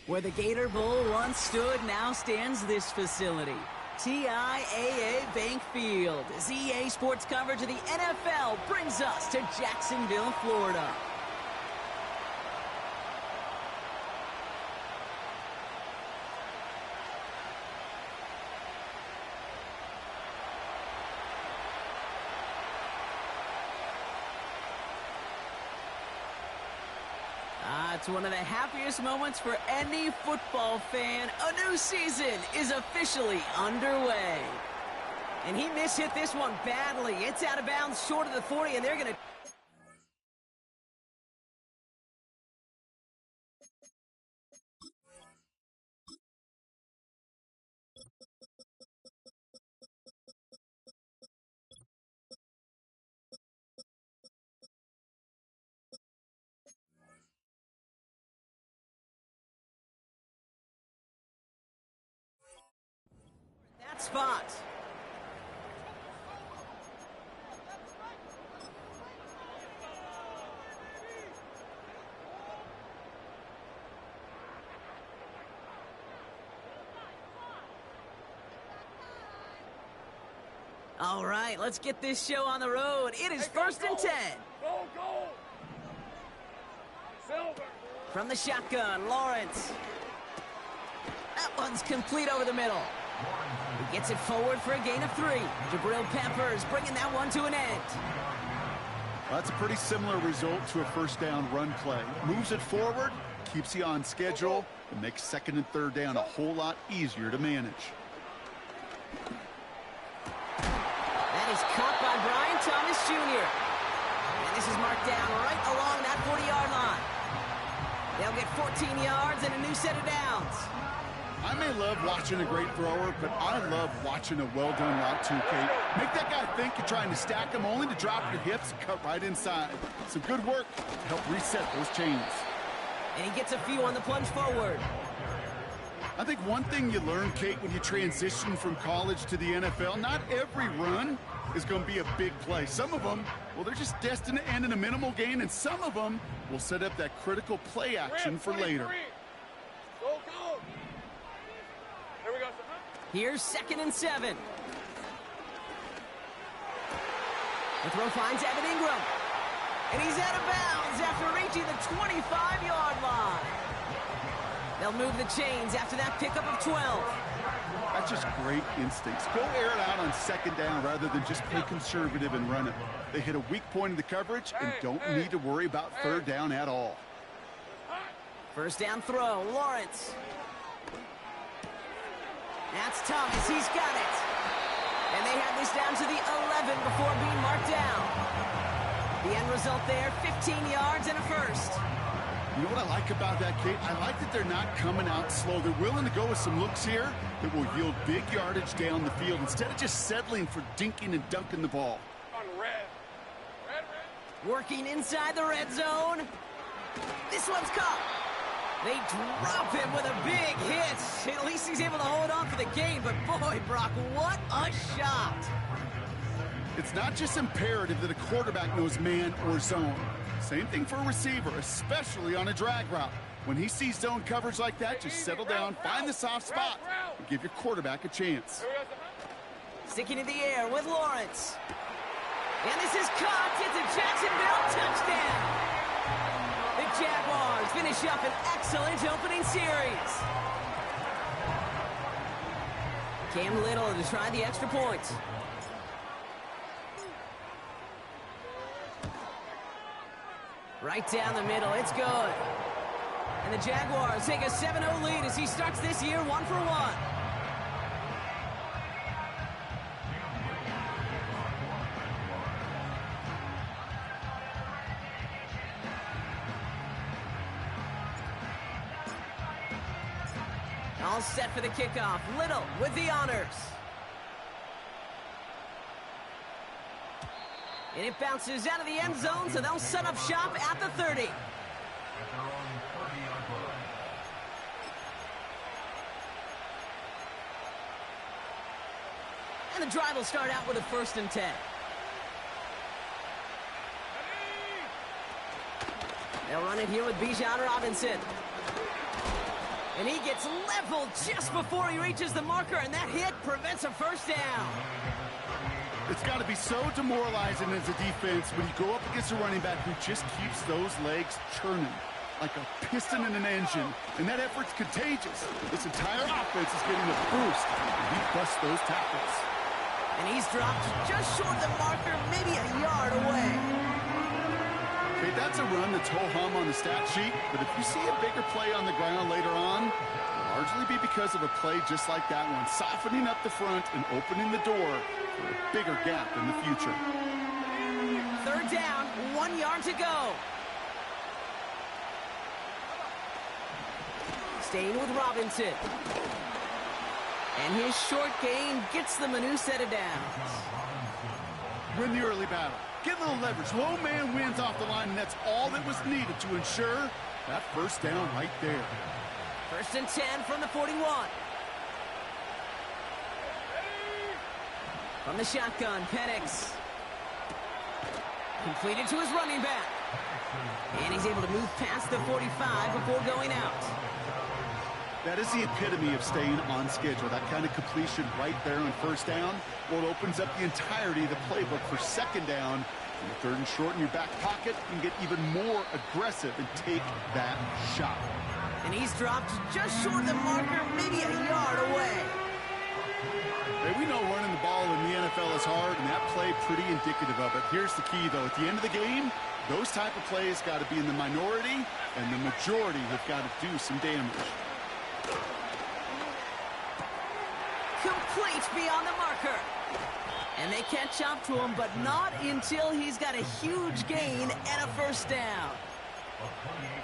Where the Gator Bowl once stood, now stands this facility. TIAA Bank Field, as EA Sports coverage of the NFL brings us to Jacksonville, Florida. It's one of the happiest moments for any football fan. A new season is officially underway. And he mishit this one badly. It's out of bounds short of the 40, and they're going to... that spot. All right, let's get this show on the road. It is first and 10. Go, go! Silver! From the shotgun, Lawrence. That one's complete over the middle. He gets it forward for a gain of 3. Jabril Peppers bringing that one to an end. That's a pretty similar result to a first down run play. Moves it forward, keeps you on schedule, and makes second and third down a whole lot easier to manage. That is caught by Brian Thomas Jr. And this is marked down right along that 40-yard line. They'll get 14 yards and a new set of downs. I may love watching a great thrower, but I love watching a well-done route too, Kate. Make that guy think you're trying to stack him only to drop your hips and cut right inside. Some good work to help reset those chains. And he gets a few on the plunge forward. I think one thing you learn, Kate, when you transition from college to the NFL, not every run is going to be a big play. Some of them, well, they're just destined to end in a minimal gain, and some of them will set up that critical play action for later. Go, go! Here we go. Here's second and 7. The throw finds Evan Ingram. And he's out of bounds after reaching the 25-yard line. They'll move the chains after that pickup of 12. That's just great instincts. Go air it out on second down rather than just play conservative and run it. They hit a weak point in the coverage and don't need to worry about third down at all. First down throw, Lawrence. That's Thomas, he's got it. And they have this down to the 11 before being marked down. The end result there, 15 yards and a first. You know what I like about that, Kate? I like that they're not coming out slow. They're willing to go with some looks here that will yield big yardage down the field instead of just settling for dinking and dunking the ball. On red. Red. Working inside the red zone. This one's caught. They drop him with a big hit. At least he's able to hold on for the game, but boy, Brock, what a shot. It's not just imperative that a quarterback knows man or zone. Same thing for a receiver, especially on a drag route. When he sees zone coverage like that, just settle down, find the soft spot, and give your quarterback a chance. Sticking in the air with Lawrence. And this is caught. It's a Jacksonville touchdown. The Jaguars finish up an excellent opening series. Cam Little to try the extra point. Right down the middle, it's good. And the Jaguars take a 7-0 lead as he starts this year 1 for 1. All set for the kickoff. Little with the honors. And it bounces out of the end zone, so they'll set up shop at the 30. And the drive will start out with a first and 10. They'll run it here with Bijan Robinson. And he gets leveled just before he reaches the marker, and that hit prevents a first down. It's got to be so demoralizing as a defense when you go up against a running back who just keeps those legs churning like a piston in an engine, and that effort's contagious. This entire offense is getting a boost, and he busts those tackles. And he's dropped just short of the marker, maybe a yard away. Okay, that's a run that's ho-hum on the stat sheet, but if you see a bigger play on the ground later on, it'll largely be because of a play just like that one, softening up the front and opening the door for a bigger gap in the future. Third down, 1 yard to go. Staying with Robinson. And his short gain gets them a new set of downs. Win the early battle. Get a little leverage. Low man wins off the line, and that's all that was needed to ensure that first down right there. First and 10 from the 41. From the shotgun, Penix. Completed to his running back. And he's able to move past the 45 before going out. That is the epitome of staying on schedule. That kind of completion right there on first down. Well, it opens up the entirety of the playbook for second down. And third and short in your back pocket, you can get even more aggressive and take that shot. And he's dropped just short of the marker, maybe a yard away. Hey, we know running the ball in the NFL is hard, and that play pretty indicative of it. Here's the key, though. At the end of the game, those type of plays got to be in the minority, and the majority have got to do some damage. Complete beyond the marker. And they catch up to him, but not until he's got a huge gain and a first down.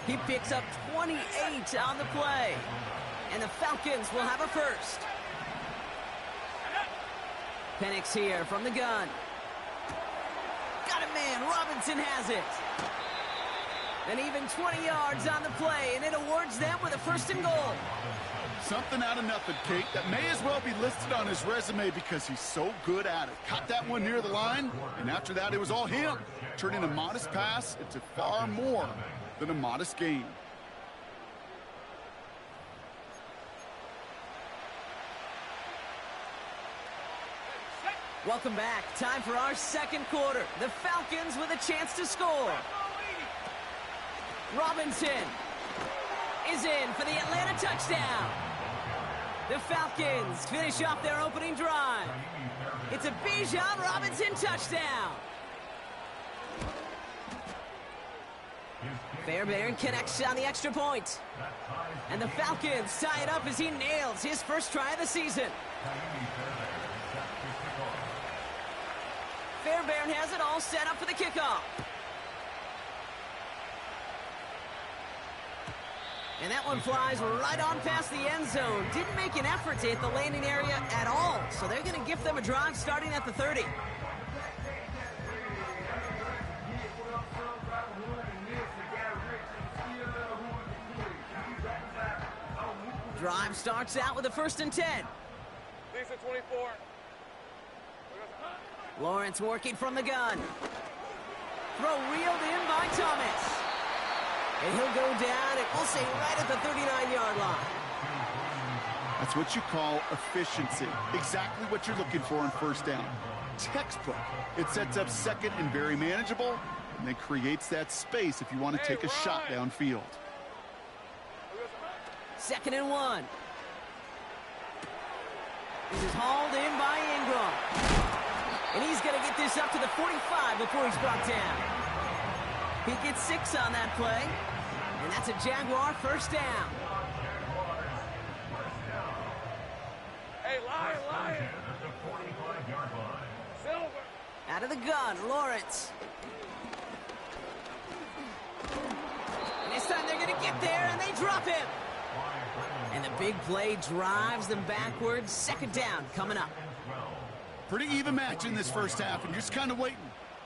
He picks up 28 on the play. And the Falcons will have a first. Penix here from the gun. Got it, man. Robinson has it. And even 20 yards on the play, and it awards them with a first and goal. Something out of nothing, Kate. That may as well be listed on his resume because he's so good at it. Caught that one near the line, and after that, it was all him. Turning a modest pass into far more than a modest gain. Welcome back. Time for our second quarter. The Falcons with a chance to score. Robinson is in for the Atlanta touchdown. The Falcons finish off their opening drive. It's a Bijan Robinson touchdown. Fairbairn connects on the extra point. And the Falcons tie it up as he nails his first try of the season. Fairbairn has it all set up for the kickoff. And that one flies right on past the end zone. Didn't make an effort to hit the landing area at all. So they're going to gift them a drive starting at the 30. Drive starts out with a first and 10. Decent 24. Lawrence working from the gun. Throw reeled in by Thomas. And he'll go down, and we'll say right at the 39-yard line. That's what you call efficiency. Exactly what you're looking for on first down. Textbook. It sets up second and very manageable, and then creates that space if you want to take a shot downfield. Second and 1. This is hauled in by Ingram. And he's going to get this up to the 45 before he's brought down. He gets 6 on that play. And that's a Jaguar first down. Hey, Lion. Silver. Out of the gun, Lawrence. And this time they're going to get there, and they drop him. And the big play drives them backwards. Second down coming up. Pretty even match in this first half, and you're just kind of waiting.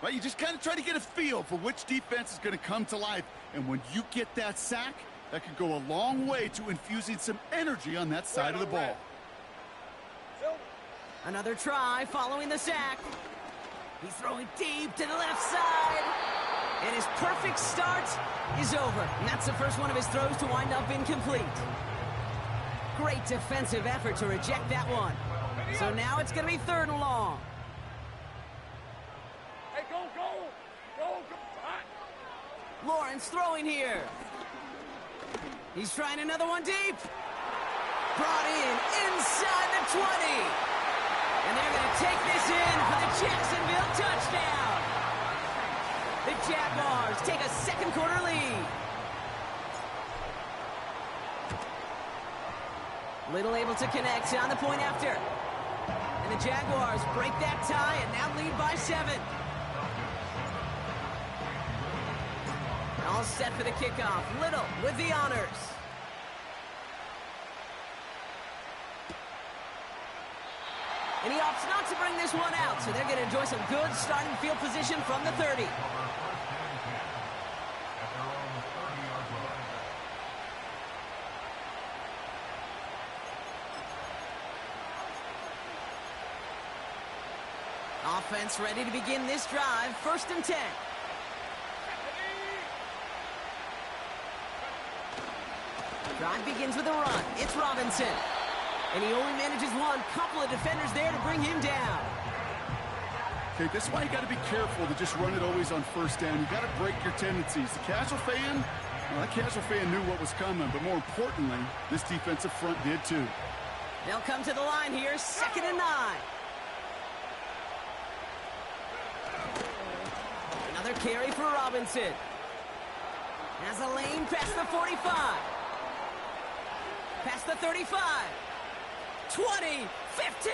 Right? You just kind of try to get a feel for which defense is going to come to life. And when you get that sack, that could go a long way to infusing some energy on that side of the ball. Another try following the sack. He's throwing deep to the left side. And his perfect start is over. And that's the first one of his throws to wind up incomplete. Great defensive effort to reject that one. So now it's going to be 3rd and long. Hey, go, go! Go, go! Hot. Lawrence throwing here. He's trying another one deep. Brought in inside the 20. And they're going to take this in for the Jacksonville touchdown. The Jaguars take a second quarter lead. Little able to connect on the point after. And the Jaguars break that tie and now lead by 7. All set for the kickoff. Little with the honors. And he opts not to bring this one out, so they're going to enjoy some good starting field position from the 30. Offense ready to begin this drive. 1st and 10. Drive begins with a run. It's Robinson. And he only manages one. Couple of defenders there to bring him down. Okay, that's why you got to be careful to just run it always on 1st down. You got to break your tendencies. The casual fan, well, that casual fan knew what was coming, but more importantly, this defensive front did too. They'll come to the line here. 2nd and 9. Another carry for Robinson. Has a lane past the 45. Past the 35. 20, 15.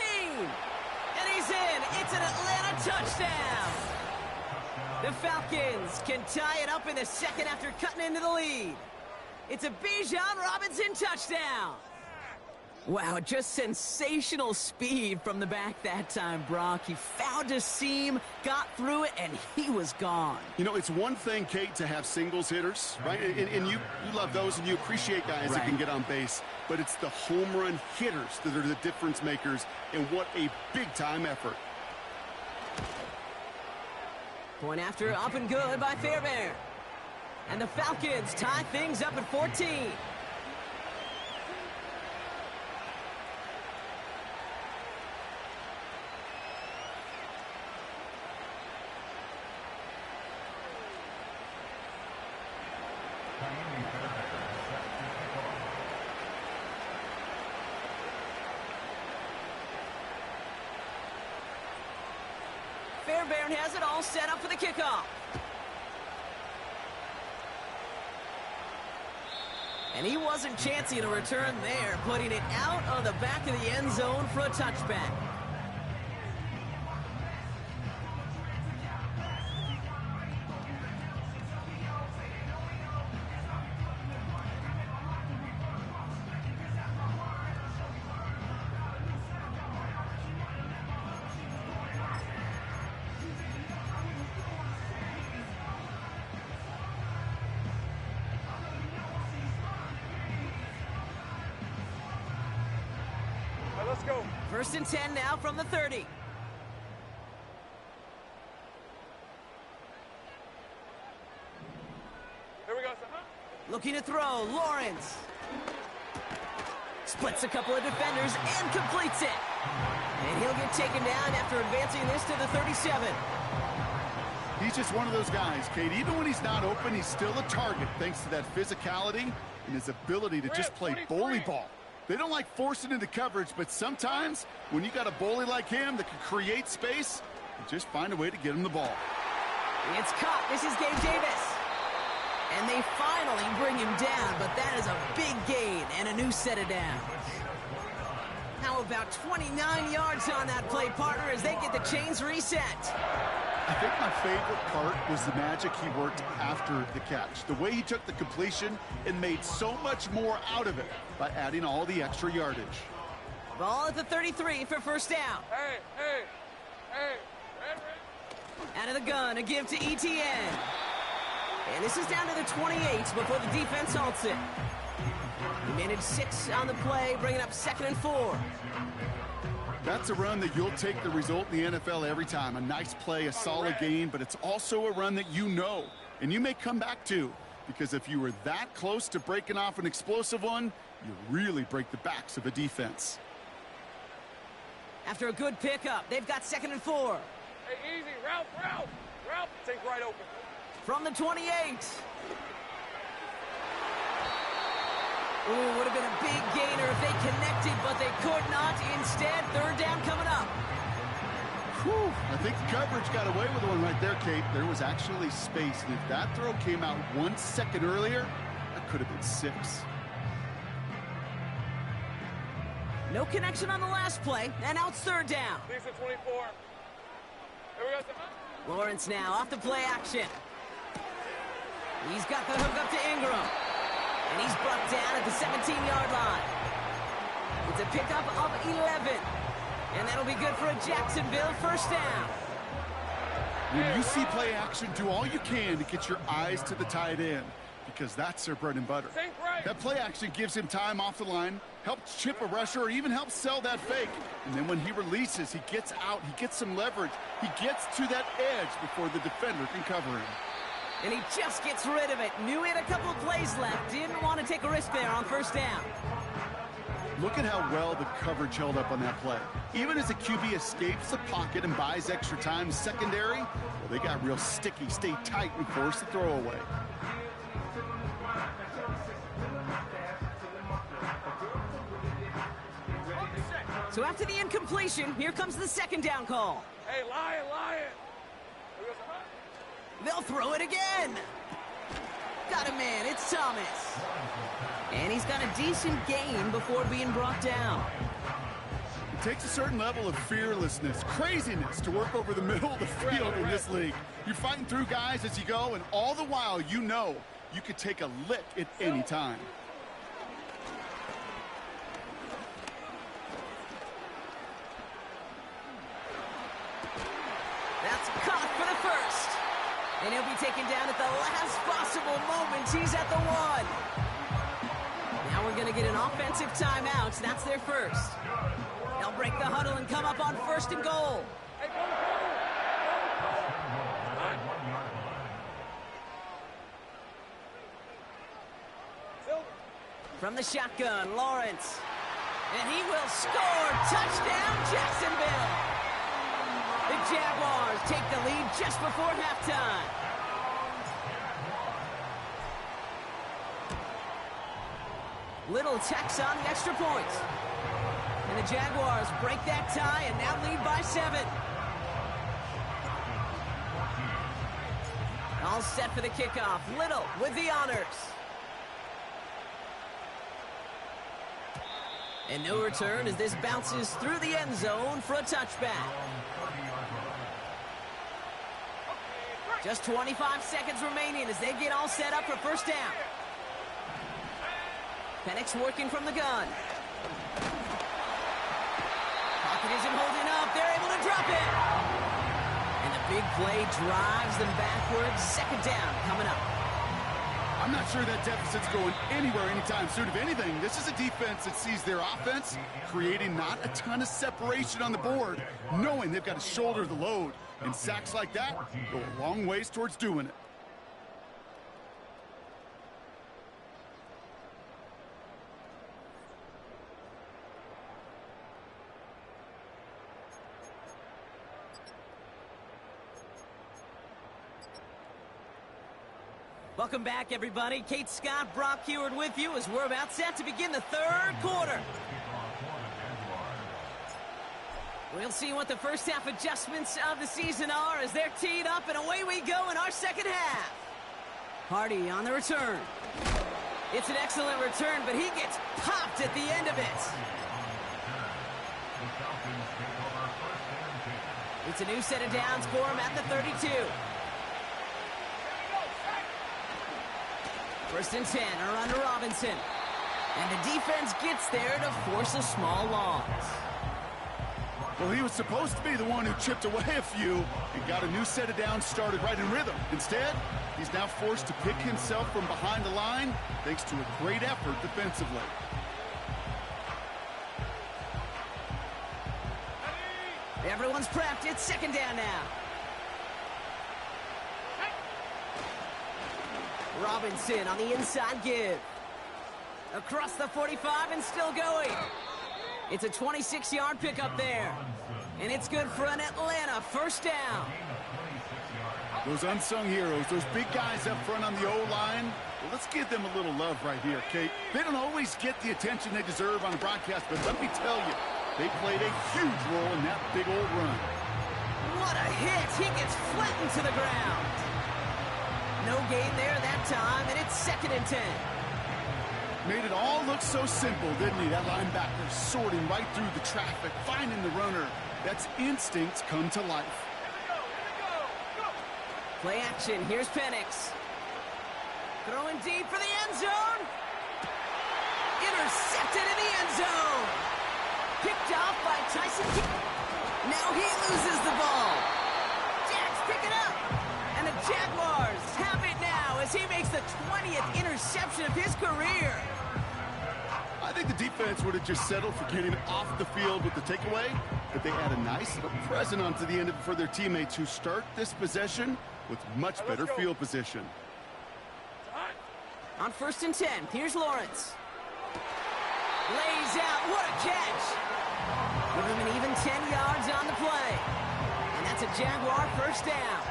And he's in. It's an Atlanta touchdown. The Falcons can tie it up in the 2nd after cutting into the lead. It's a Bijan Robinson touchdown. Wow, just sensational speed from the back that time, Brock. He found a seam, got through it, and he was gone. You know, it's one thing, Kate, to have singles hitters, right? And you love those, and you appreciate guys that can get on base. But it's the home run hitters that are the difference makers, and what a big-time effort. Point after, up and good by Fairbairn. And the Falcons tie things up at 14. Fairbairn has it all set up for the kickoff. And he wasn't chancing a return there, putting it out of the back of the end zone for a touchback. Let's go. 1st and 10 now from the 30. Here we go, son. Looking to throw, Lawrence. Splits a couple of defenders and completes it. And he'll get taken down after advancing this to the 37. He's just one of those guys, Kate. Even when he's not open, he's still a target thanks to that physicality and his ability to just play bully ball. They don't like forcing into coverage, but sometimes when you got a bully like him that can create space, you just find a way to get him the ball. It's caught. This is Gabe Davis. And they finally bring him down, but that is a big gain and a new set of downs. How about 29 yards on that play, partner, as they get the chains reset? I think my favorite part was the magic he worked after the catch. The way he took the completion and made so much more out of it by adding all the extra yardage. Ball at the 33 for 1st down. Hey, hey, hey. Red. Out of the gun, a give to ETN. And this is down to the 28 before the defense halts it. He managed 6 on the play, bringing up 2nd and 4. That's a run that you'll take the result in the NFL every time. A nice play, a solid gain, but it's also a run that you know, and you may come back to, because if you were that close to breaking off an explosive one, you really break the backs of a defense. After a good pickup, they've got 2nd and 4. Hey, easy. Route. Take right open. From the 28. Ooh, would have been a big gainer if they connected, but they could not. Instead, 3rd down coming up. Whew, I think the coverage got away with one right there, Kate. There was actually space, and if that throw came out 1 second earlier, that could have been 6. No connection on the last play, and now it's 3rd down. Decent 24. Here we go. Lawrence now off the play action. He's got the hook up to Ingram. And he's brought down at the 17-yard line. It's a pickup of 11. And that'll be good for a Jacksonville 1st down. When you see play action, do all you can to get your eyes to the tight end, because that's their bread and butter. That play action gives him time off the line, helps chip a rusher, or even helps sell that fake. And then when he releases, he gets out, he gets some leverage. He gets to that edge before the defender can cover him. And he just gets rid of it. Knew he had a couple of plays left. Didn't want to take a risk there on 1st down. Look at how well the coverage held up on that play. Even as the QB escapes the pocket and buys extra time secondary, well, they got real sticky, stay tight, and force the throw away. So after the incompletion, here comes the 2nd down call. Hey, Lion. They'll throw it again. Got a man, it's Thomas. And he's got a decent gain before being brought down. It takes a certain level of fearlessness, craziness to work over the middle of the field in this league. You're fighting through guys as you go, and all the while you know you could take a lick at any time. That's caught for the 1st. And he'll be taken down at the last possible moment. He's at the 1. Now we're going to get an offensive timeout. That's their 1st. They'll break the huddle and come up on 1st and goal. Hey, go. From the shotgun, Lawrence. And he will score. Touchdown, Jacksonville. The Jaguars take the lead just before halftime. Little tacks on the extra point. And the Jaguars break that tie and now lead by 7. All set for the kickoff. Little with the honors. And no return as this bounces through the end zone for a touchback. Just 25 seconds remaining as they get all set up for 1st down. Penix working from the gun. Pocket isn't holding up. They're able to drop it. And the big play drives them backwards. 2nd down coming up. I'm not sure that deficit's going anywhere anytime soon. If anything, this is a defense that sees their offense creating not a ton of separation on the board, knowing they've got to shoulder the load. And sacks like that go a long ways towards doing it. Welcome back, everybody. Kate Scott, Brock Heward with you as we're about set to begin the 3rd quarter. We'll see what the first half adjustments of the season are as they're teed up, and away we go in our 2nd half. Hardy on the return. It's an excellent return, but he gets popped at the end of it. It's a new set of downs for him at the 32. 1st and 10 are under Robinson. And the defense gets there to force a small loss. Well, he was supposed to be the one who chipped away a few and got a new set of downs started right in rhythm. Instead, he's now forced to pick himself from behind the line thanks to a great effort defensively. Everyone's prepped. It's 2nd down now. Robinson on the inside give. Across the 45 and still going. It's a 26-yard pickup there. And it's good for an Atlanta first down. Those unsung heroes, those big guys up front on the O-line, well, let's give them a little love right here, Kate. They don't always get the attention they deserve on the broadcast, but let me tell you, they played a huge role in that big old run. What a hit! He gets flattened to the ground. No gain there that time, and it's 2nd and 10. Made it all look so simple, didn't he? That linebacker sorting right through the traffic, finding the runner. That's instincts come to life. Play action. Here's Penix. Throwing deep for the end zone. Intercepted in the end zone. Picked off by Tyson. Now he loses the ball. Jags pick it up. And the Jaguars have it now as he makes the 20th interception of his career. I think the defense would have just settled for getting off the field with the takeaway, but they add a nice little present onto the end of it for their teammates who start this possession with much better field position. On 1st and 10, here's Lawrence. Lays out, what a catch! Give him an even 10 yards on the play. And that's a Jaguar first down.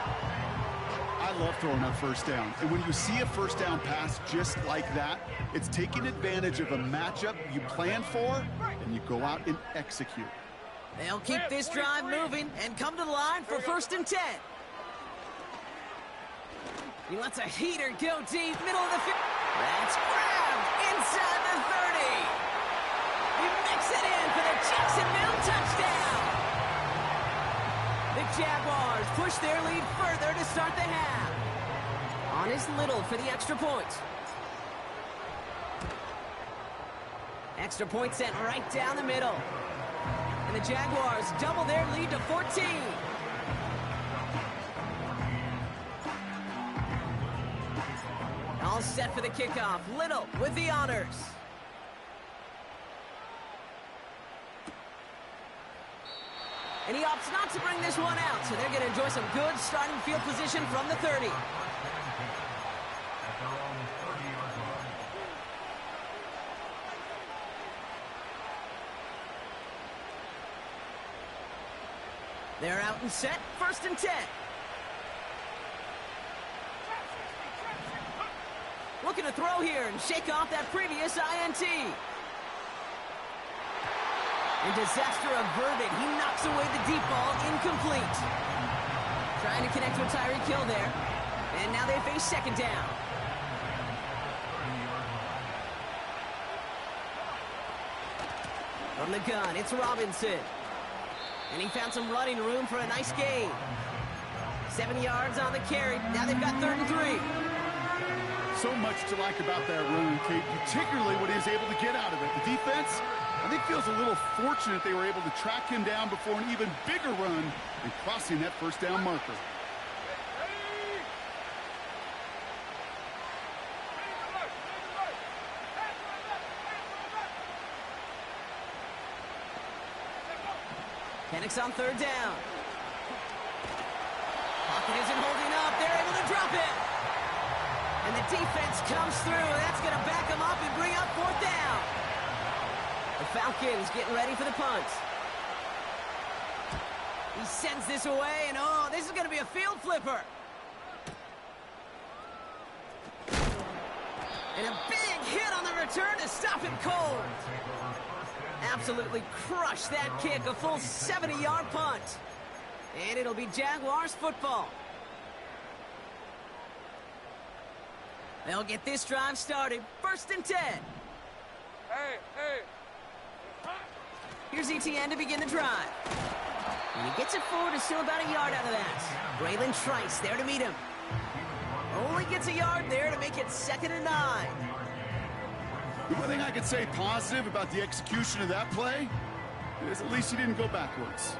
I love throwing on first down. And when you see a first down pass just like that, it's taking advantage of a matchup you plan for, and you go out and execute. They'll keep this drive moving and come to the line for 1st and 10. He lets a heater go deep, middle of the field. That's grabbed inside the 30. He makes it in for the Jacksonville touchdown. The Jaguars push their lead further to start the half. On is Little for the extra point. Extra point sent right down the middle. And the Jaguars double their lead to 14. All set for the kickoff. Little with the honors. And he opts not to bring this one out, so they're going to enjoy some good starting field position from the 30. They're out and set. 1st and 10. Looking to throw here and shake off that previous INT. And disaster averted. He knocks away the deep ball, incomplete. Trying to connect with Tyreek Hill there. And now they face 2nd down. From the gun, it's Robinson. And he found some running room for a nice gain. 7 yards on the carry. Now they've got 3rd and 3. So much to like about that run, Kate, particularly what he was able to get out of it. The defense, I think, feels a little fortunate they were able to track him down before an even bigger run and crossing that first down marker. Penix on 3rd down. Pocket isn't holding up. They're able to drop it. And the defense comes through. That's going to back them up and bring up 4th down. The Falcons getting ready for the punt. He sends this away, and oh, this is going to be a field flipper. And a big hit on the return to stop him cold. Absolutely crushed that kick, a full 70-yard punt. And it'll be Jaguars football. They'll get this drive started. 1st and 10. Hey. Here's ETN to begin the drive. And he gets it forward to still about a yard out of that. Braylon Trice there to meet him. Only gets a yard there to make it 2nd and 9. The one thing I could say positive about the execution of that play is at least he didn't go backwards.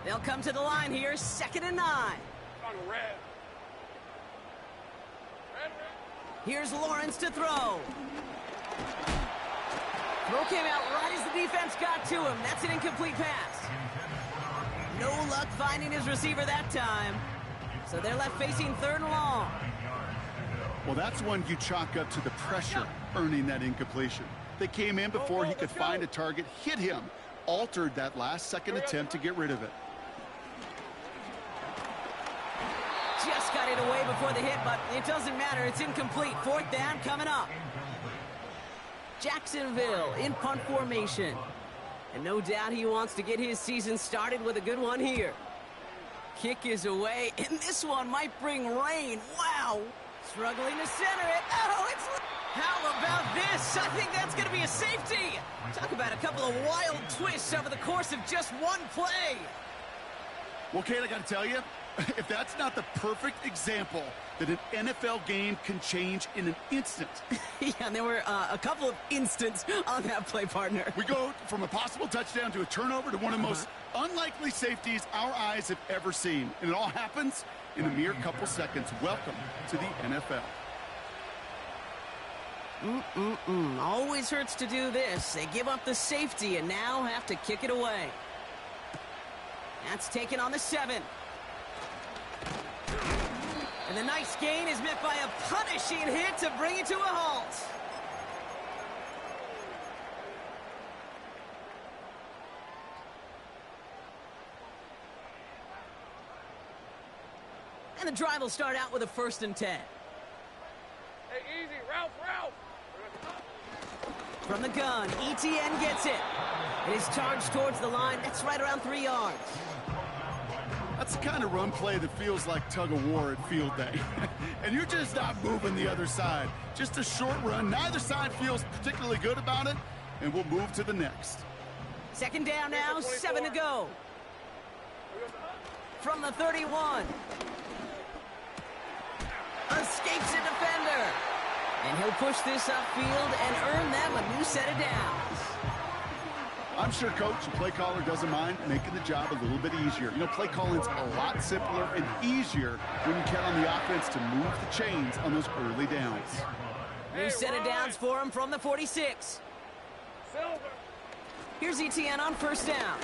They'll come to the line here, 2nd and 9. On red. Here's Lawrence to throw. Throw came out right as the defense got to him. That's an incomplete pass. No luck finding his receiver that time. So they're left facing 3rd and long. Well, that's one you chalk up to the pressure earning that incompletion. They came in before he could find a target, hit him, altered that last-second attempt to get rid of it. Just got it away before the hit, but it doesn't matter. It's incomplete. 4th down coming up. Jacksonville in punt formation. And no doubt he wants to get his season started with a good one here. Kick is away, and this one might bring rain. Wow! Struggling to center it. Oh, it's... How about this? I think that's going to be a safety. Talk about a couple of wild twists over the course of just one play. Well, Kate, I got to tell you, if that's not the perfect example that an NFL game can change in an instant. Yeah, and there were a couple of instants on that play, partner. We go from a possible touchdown to a turnover to one of the most unlikely safeties our eyes have ever seen. And it all happens in a mere couple seconds. Welcome to the NFL. Always hurts to do this. They give up the safety and now have to kick it away. That's taken on the 7. And the nice gain is met by a punishing hit to bring it to a halt. And the drive will start out with a 1st and 10. Hey, easy, Ralph. From the gun, ETN gets it. It is charged towards the line. That's right around 3 yards. That's the kind of run play that feels like tug-of-war at field day. And you're just not moving the other side. Just a short run. Neither side feels particularly good about it, and we'll move to the next. 2nd down now, 7 to go. From the 31. Escapes a defender. And he'll push this upfield and earn them a new set of downs. I'm sure coach and play caller doesn't mind making the job a little bit easier. You know, play calling's a lot simpler and easier when you count on the offense to move the chains on those early downs. New set of downs for him from the 46. Here's ETN on 1st down.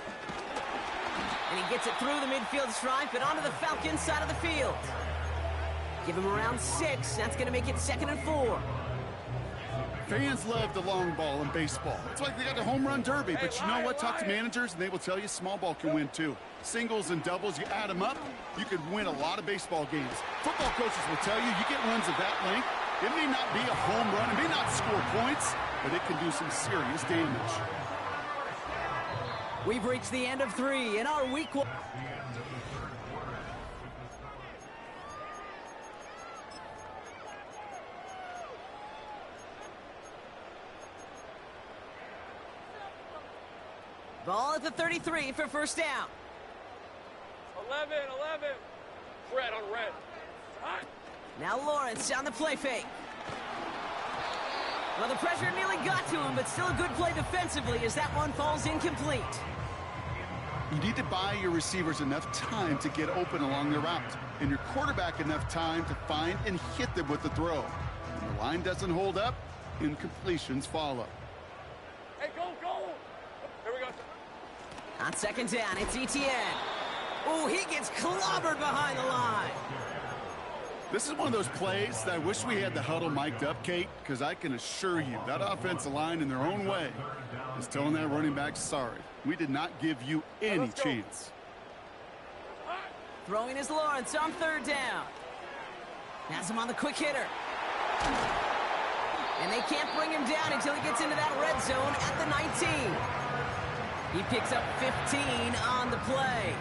And he gets it through the midfield stripe and onto the Falcons side of the field. Give him around 6. That's going to make it 2nd and 4. Fans love the long ball in baseball. It's like they got the home run derby, but you know what? Talk to managers, and they will tell you small ball can win too. Singles and doubles, you add them up, you could win a lot of baseball games. Football coaches will tell you get runs of that length. It may not be a home run, it may not score points, but it can do some serious damage. We've reached the end of 3 in our week 1. Ball at the 33 for 1st down. 11. Red on red. Now Lawrence on the play fake. Well, the pressure nearly got to him, but still a good play defensively as that one falls incomplete. You need to buy your receivers enough time to get open along the route, and your quarterback enough time to find and hit them with the throw. When the line doesn't hold up, incompletions follow. Hey, go! Here we go. On 2nd down, it's ETN. Oh, he gets clobbered behind the line. This is one of those plays that I wish we had the huddle mic'd up, Kate, because I can assure you that offensive line in their own way is telling that running back, sorry, we did not give you any chance. Throwing is Lawrence on 3rd down. Has him on the quick hitter. And they can't bring him down until he gets into that red zone at the 19. He picks up 15 on the play.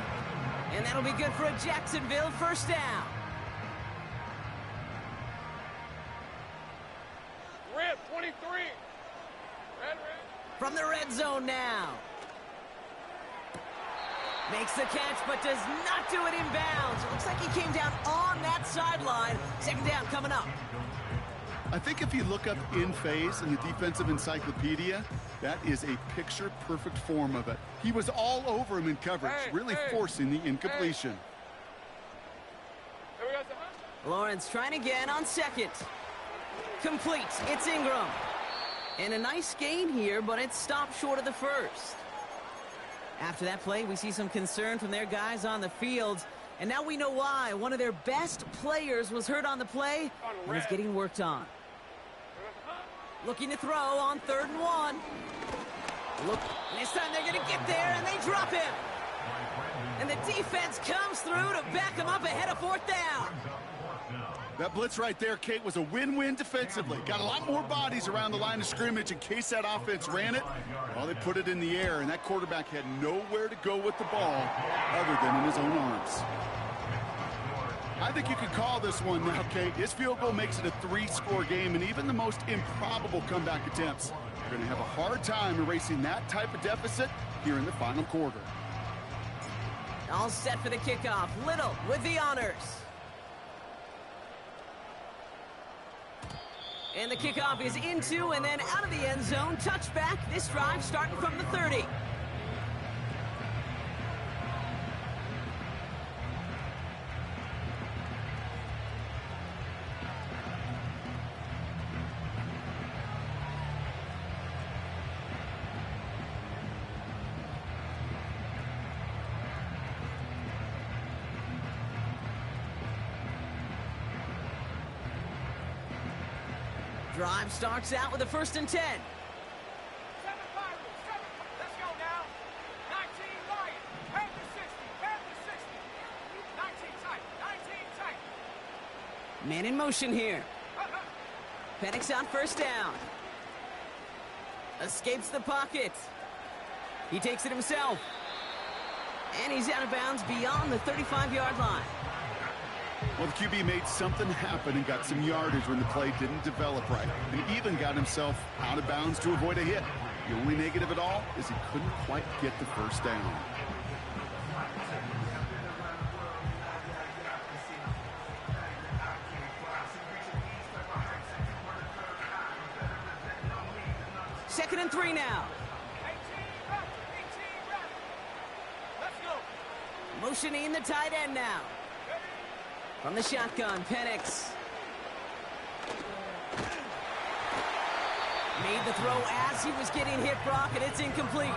And that'll be good for a Jacksonville 1st down. Red, 23. Red. From the red zone now. Makes the catch, but does not do it in bounds. It looks like he came down on that sideline. 2nd down coming up. I think if you look up in phase in the defensive encyclopedia, that is a picture-perfect form of it. He was all over him in coverage, really forcing the incompletion. Lawrence trying again on 2nd. Complete. It's Ingram. And a nice gain here, but it stopped short of the 1st. After that play, we see some concern from their guys on the field. And now we know why. One of their best players was hurt on the play and is getting worked on. Looking to throw on 3rd and 1. Look, this time they're going to get there, and they drop him. And the defense comes through to back him up ahead of 4th down. That blitz right there, Kate, was a win-win defensively. Got a lot more bodies around the line of scrimmage in case that offense ran it. Well, they put it in the air, and that quarterback had nowhere to go with the ball other than in his own arms. I think you could call this one now, Kate. His field goal makes it a 3-score game, and even the most improbable comeback attempts are going to have a hard time erasing that type of deficit here in the final quarter. All set for the kickoff. Little with the honors. And the kickoff is into and then out of the end zone. Touchback. This drive starting from the 30. Drive starts out with a 1st and 10. 7 Pirates, 7. Let's go now. 19 Lions, Panther 60, 19 tight, 19 tight. Man in motion here. Penix on 1st down. Escapes the pocket. He takes it himself. And he's out of bounds beyond the 35-yard line. Well, the QB made something happen and got some yardage when the play didn't develop right. He even got himself out of bounds to avoid a hit. The only negative at all is he couldn't quite get the 1st down. Second and 3 now. 18 Let's go. Motioning the tight end now. From the shotgun, Penix. Made the throw as he was getting hit, Brock, and it's incomplete.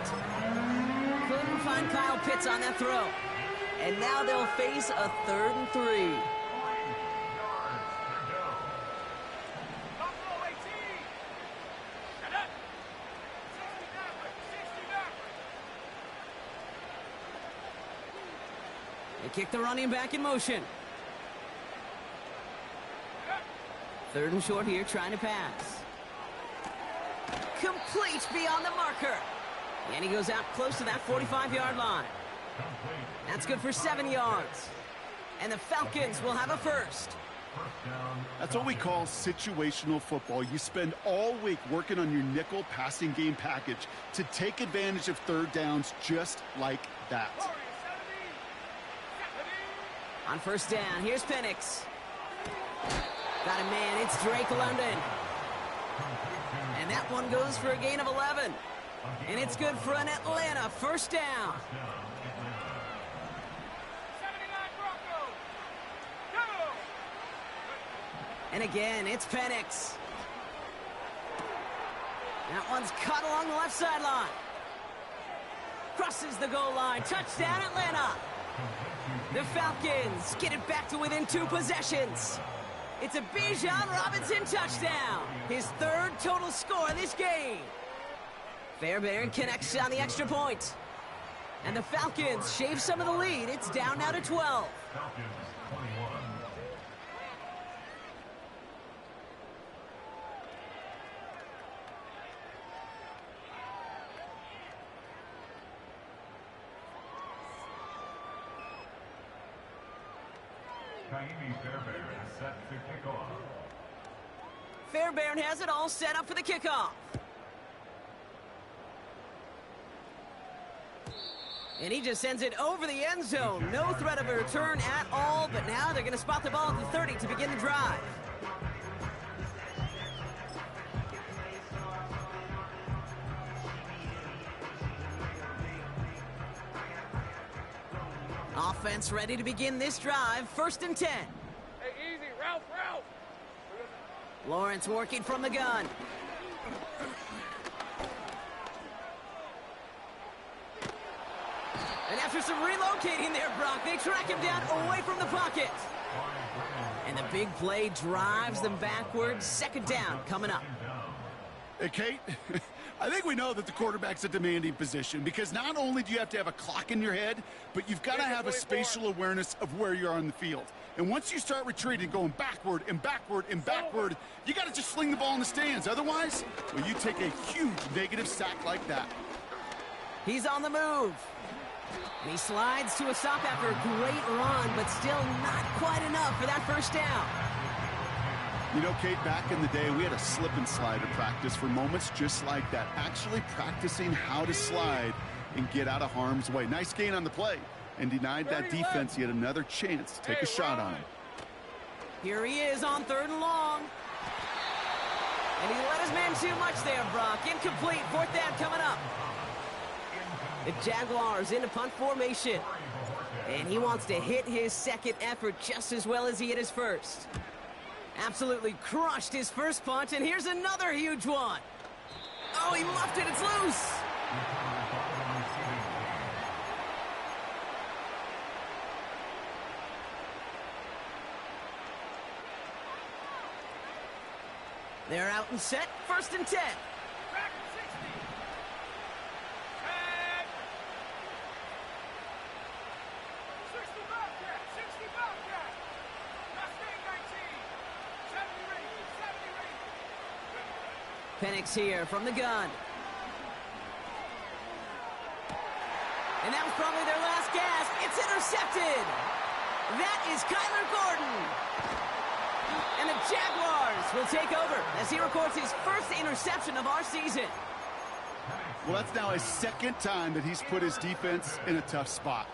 Couldn't find Kyle Pitts on that throw. And now they'll face a 3rd and 3. They kick the running back in motion. 3rd and short here, trying to pass. Complete beyond the marker. And he goes out close to that 45-yard line. That's good for 7 yards. And the Falcons will have a 1st. That's what we call situational football. You spend all week working on your nickel passing game package to take advantage of 3rd downs just like that. On 1st down, here's Penix. Got a man, it's Drake London. And that one goes for a gain of 11. And it's good for an Atlanta 1st down. 79 Broncos. Go! And again, it's Penix. That one's cut along the left sideline. Crosses the goal line. Touchdown, Atlanta. The Falcons get it back to within 2 possessions. It's a Bijan Robinson touchdown. His 3rd total score in this game. Fairbairn connects on the extra point. And the Falcons shave some of the lead. It's down now to 12. Fairbairn has it all set up for the kickoff. And he just sends it over the end zone. No threat of a return at all, but now they're going to spot the ball at the 30 to begin the drive. Offense ready to begin this drive. 1st and 10. Hey, easy. Ralph. Lawrence working from the gun. And after some relocating there, Brock, they track him down away from the pocket. And the big play drives them backwards. Second down coming up. Hey, Kate, I think we know that the quarterback's a demanding position because not only do you have to have a clock in your head, but you've got to have a spatial awareness of where you are on the field. And once you start retreating, going backward and backward and backward, you got to just fling the ball in the stands. Otherwise, well, you take a huge negative sack like that. He's on the move. And he slides to a stop after a great run, but still not quite enough for that first down. You know, Kate, back in the day, we had a slip and slide at practice for moments just like that. Actually practicing how to slide and get out of harm's way. Nice gain on the play. And denied that defense yet another chance to take a shot on him. Here he is on 3rd and long. And he let his man too much there, Brock. Incomplete. 4th down coming up. The Jaguars into punt formation. And he wants to hit his second effort just as well as he hit his first. Absolutely crushed his first punt, and here's another huge one. Oh, he muffed it. It's loose. They're out and set. 1st and 10. Back at 60. 60 Bobcat. 60 Bobcat. Mustang 19. 70 Rangers. 70 Rangers. Penix here from the gun. And that was probably their last gasp. It's intercepted. That is Kyler Gordon. And the Jaguars will take over as he records his first interception of our season. Well, that's now his 2nd time that he's put his defense in a tough spot.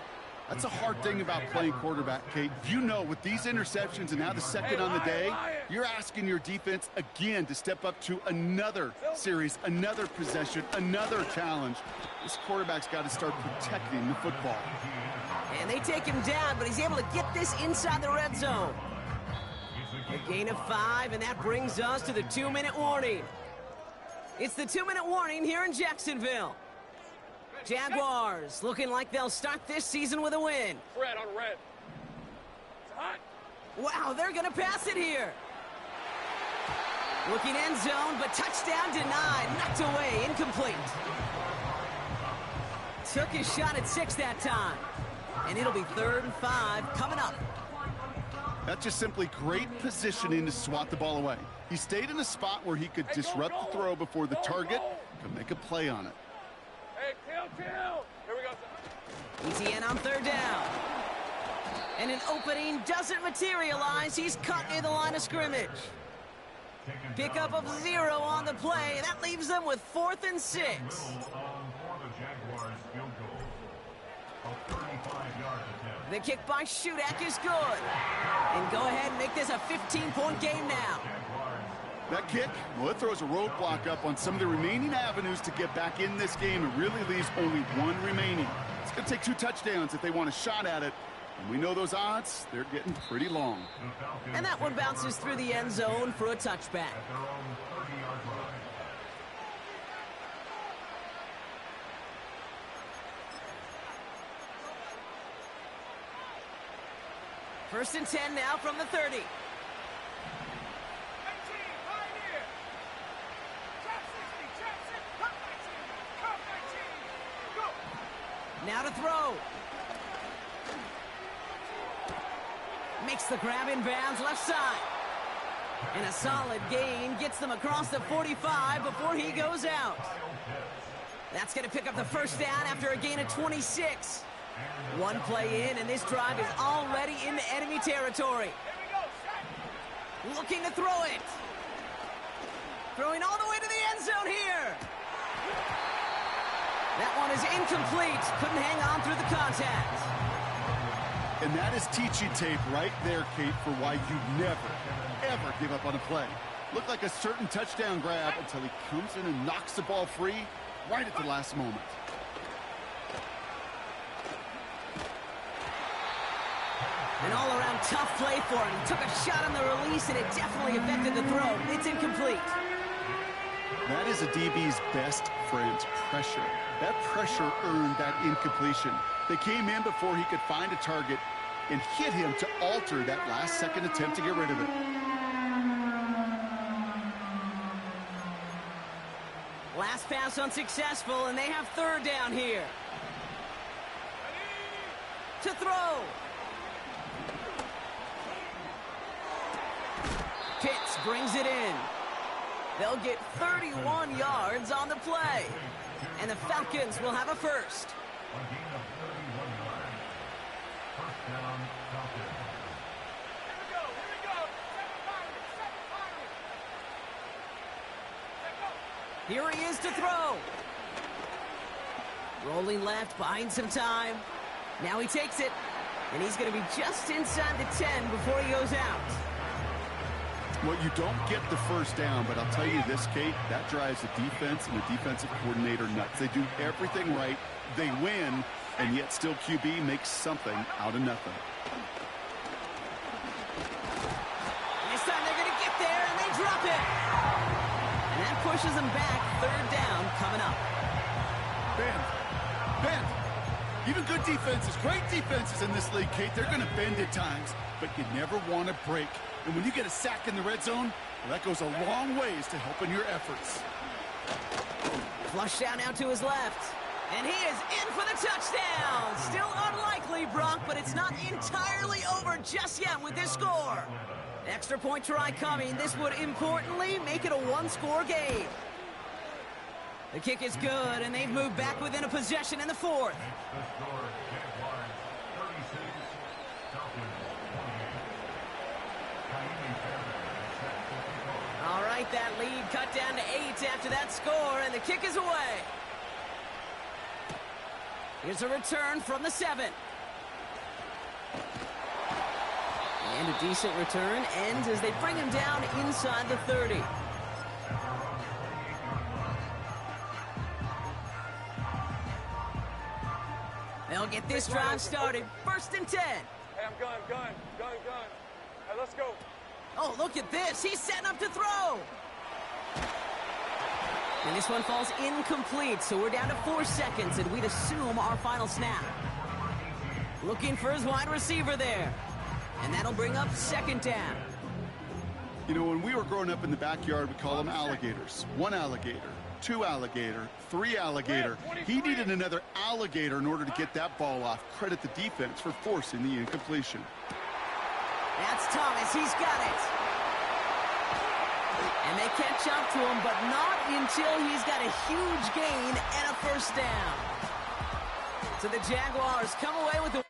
That's a hard thing about playing quarterback, Kate. You know, with these interceptions and now the 2nd on the day, you're asking your defense again to step up to another series, another possession, another challenge. This quarterback's got to start protecting the football. And they take him down, but he's able to get this inside the red zone. A gain of 5, and that brings us to the 2-minute warning. It's the 2-minute warning here in Jacksonville. Jaguars looking like they'll start this season with a win. Red on red. It's hot. Wow, they're going to pass it here. Looking end zone, but touchdown denied. Knocked away, incomplete. Took his shot at 6 that time. And it'll be 3rd and 5 coming up. That's just simply great positioning to swat the ball away. He stayed in a spot where he could disrupt the throw before the target could make a play on it. Hey, kill. Here we go. ETN on 3rd down. And an opening doesn't materialize. He's caught near the line of scrimmage. Pickup of 0 on the play, and that leaves them with 4th and 6. The kick by Shudak is good. And go ahead and make this a 15-point game now. That kick, well, it throws a roadblock up on some of the remaining avenues to get back in this game. It really leaves only 1 remaining. It's going to take 2 touchdowns if they want a shot at it. And we know those odds, they're getting pretty long. And that one bounces through the end zone for a touchback. First and 10 now from the 30. 19, Pioneer. Trap 60, cut 19, go. Now to throw. Makes the grab in bounds left side. And a solid gain gets them across the 45 before he goes out. That's going to pick up the first down after a gain of 26. 1 play in, and this drive is already into enemy territory. Looking to throw it. Throwing all the way to the end zone here. That one is incomplete. Couldn't hang on through the contact. And that is teaching tape right there, Kate, for why you never, ever give up on a play. Looked like a certain touchdown grab until he comes in and knocks the ball free right at the last moment. An all-around tough play for him. He took a shot on the release, and it definitely affected the throw. It's incomplete. That is a DB's best friend, pressure. That pressure earned that incompletion. They came in before he could find a target and hit him to alter that last-second attempt to get rid of it. Last pass unsuccessful, and they have third down here. To throw. Pitts brings it in. They'll get 31 yards on the play. And the Falcons will have a first. Here he is to throw. Rolling left, buying some time. Now he takes it. And he's going to be just inside the 10 before he goes out. Well, you don't get the first down, but I'll tell you this, Kate, that drives the defense and the defensive coordinator nuts. They do everything right, they win, and yet still QB makes something out of nothing. And this time they're going to get there, and they drop it. And that pushes them back, third down coming up. Bend. Even good defenses, great defenses in this league, Kate, they're going to bend at times, but you never want to break. And when you get a sack in the red zone, well, that goes a long ways to helping your efforts. Flush down now to his left. And he is in for the touchdown. Still unlikely, Brock, but it's not entirely over just yet with this score. Extra point try coming. This would importantly make it a one-score game. The kick is good, and they've moved back within a possession in the fourth. All right, that lead cut down to 8 after that score, and the kick is away. Here's a return from the 7. And a decent return ends as they bring him down inside the 30. They'll get this drive started. First and 10. Hey, I'm going. Hey, let's go. Oh, look at this. He's setting up to throw. And this one falls incomplete, so we're down to 4 seconds, and we'd assume our final snap. Looking for his wide receiver there. And that'll bring up second down. You know, when we were growing up in the backyard, we call them alligators. 1 alligator, 2 alligator, 3 alligator. He needed another alligator in order to get that ball off. Credit the defense for forcing the incompletion. That's Thomas. He's got it. And they catch up to him, but not until he's got a huge gain and a first down. So the Jaguars come away with a